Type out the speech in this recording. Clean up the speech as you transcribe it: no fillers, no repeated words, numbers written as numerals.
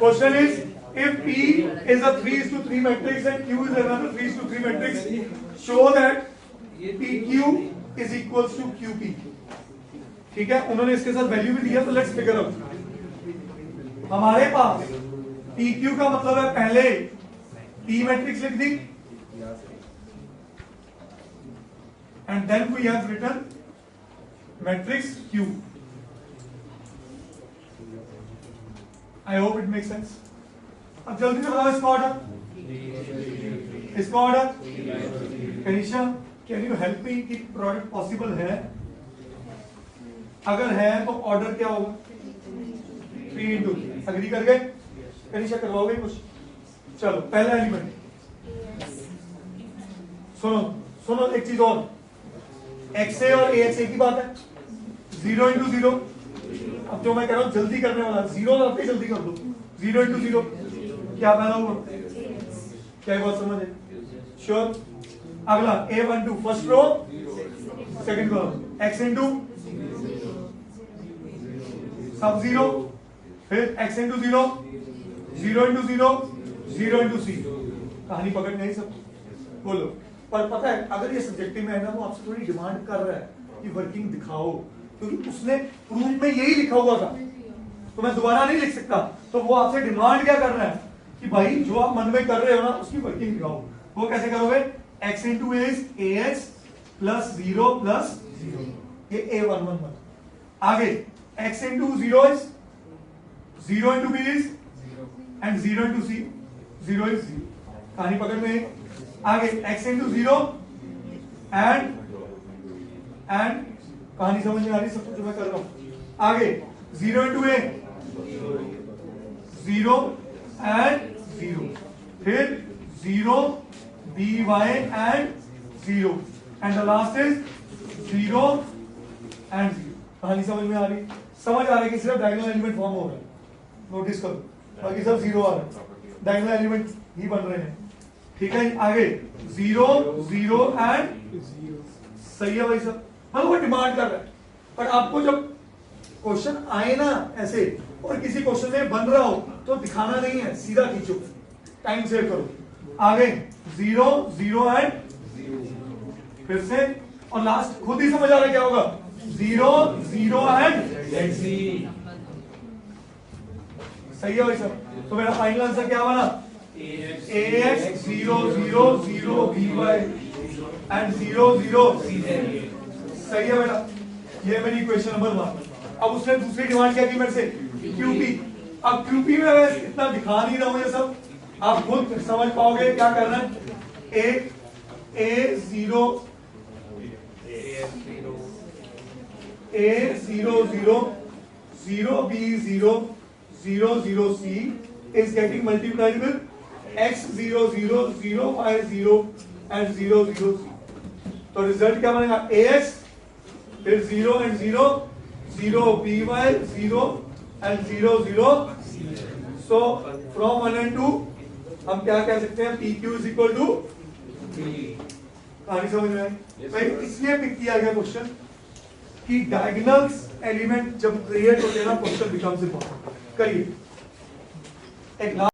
Question is, if P is a 3:3 matrix and Q is another 3:3 matrix, show that PQ is equals to QP. ठीक है, उन्होंने इसके साथ value भी दिया, तो लेट्स फिगर आउट। हमारे पास PQ का मतलब है पहले P मैट्रिक्स लिख दी and then we have written matrix Q. I hope it makes sense. अब जल्दी से बताओ इसका ऑर्डर, इसका order. Kanisha, can you help me कि प्रोडक्ट पॉसिबल है? अगर है तो ऑर्डर क्या होगा? 3 into 3। अग्री कर गए? कनिशा करवाओगे कुछ? चलो पहला एलिमेंट सुनो सुनो, एक चीज और, XA और AX एक ही बात है, 0 into 0। अब जो मैं कह रहा हूं जल्दी करने वाला, 0 लाते जल्दी कर दो, 0 into 0 क्या पैदा हुआ? क्या बात समझ है? श्योर। अगला A12 first row second column, X into सब 0, फिर X into 0, 0 into 0, 0 into C। कहानी पकड़ नहीं सब? बोलो। पर पता है अगर ये सब्जेक्टिव में है ना, वो आपसे थोड़ी डिमांड कर रहा है कि वर्किंग दिखाओ, क्योंकि उसने प्रूफ में यही लिखा हुआ था, तो मैं दोबारा नहीं लिख सकता। तो वो आपसे डिमांड क्या कर रहा है कि भाई जो आप मन में कर रहे हो ना उसकी वर्किंग दिखाओ। वो कैसे करोगे? X into A is AX plus 0 plus 0, ये A111। आगे X into 0 is 0 into B is and 0 into C 0 is 0। कहानी पकड़ में। आगे X into 0 and कहानी समझ में आ रही सब कुछ जो मैं कर रहा हूं? आगे 0 into A 0 and 0, फिर 0 BY and 0 and the last is 0 and 0। कहानी समझ में आ रही? समझ आ रही है कि सिर्फ डायगोनल एलिमेंट फॉर्म हो रहा है, नोटिस करो, बाकी सब 0 आ रहा है, डायगोनल एलिमेंट ही बन रहे हैं। ठीक है, आगे 0 0 एंड सही है भाई साहब, मतलब वो डिमांड कर रहा है। पर आपको जब क्वेश्चन आए ना ऐसे और किसी क्वेश्चन में बन रहा हो तो दिखाना नहीं है, सीधा खींचो, टाइम सेव करो। आगे 0 0 एंड फिर से, और लास्ट खुद ही समझ आ रहा है क्या होगा? 0 0 एंड सही है भाई साहब। तो मेरा फाइनल आंसर क्या बना? AX 0 0 0 BY and 0 0 सही है बेटा, ये मेरी इक्वेशन नंबर 1। अब उसने दूसरी डिमांड क्या की मेरे से? QP। अब QP में मैं इतना दिखा नहीं रहा हूं ये सब, आप खुद समझ पाओगे क्या करना है। A0 0 0 B 0 0 0 C is getting multiplied with X 0 0 0 Y 0 and 0 0 C। तो रिजल्ट क्या बनेगा? AX फिर 0 and 0 0 BY 0 and 0 0। So from 1 and 2 हम क्या कह सकते हैं? PQ is equal to कहानी समझ में आई? भाई इसलिए पिक किया गया क्वेश्चन कि डायगोनल्स एलिमेंट जब क्रिएट होते हैं ना, क्वेश्चन बिकम्स इम्पोर्टेंट। करिए एक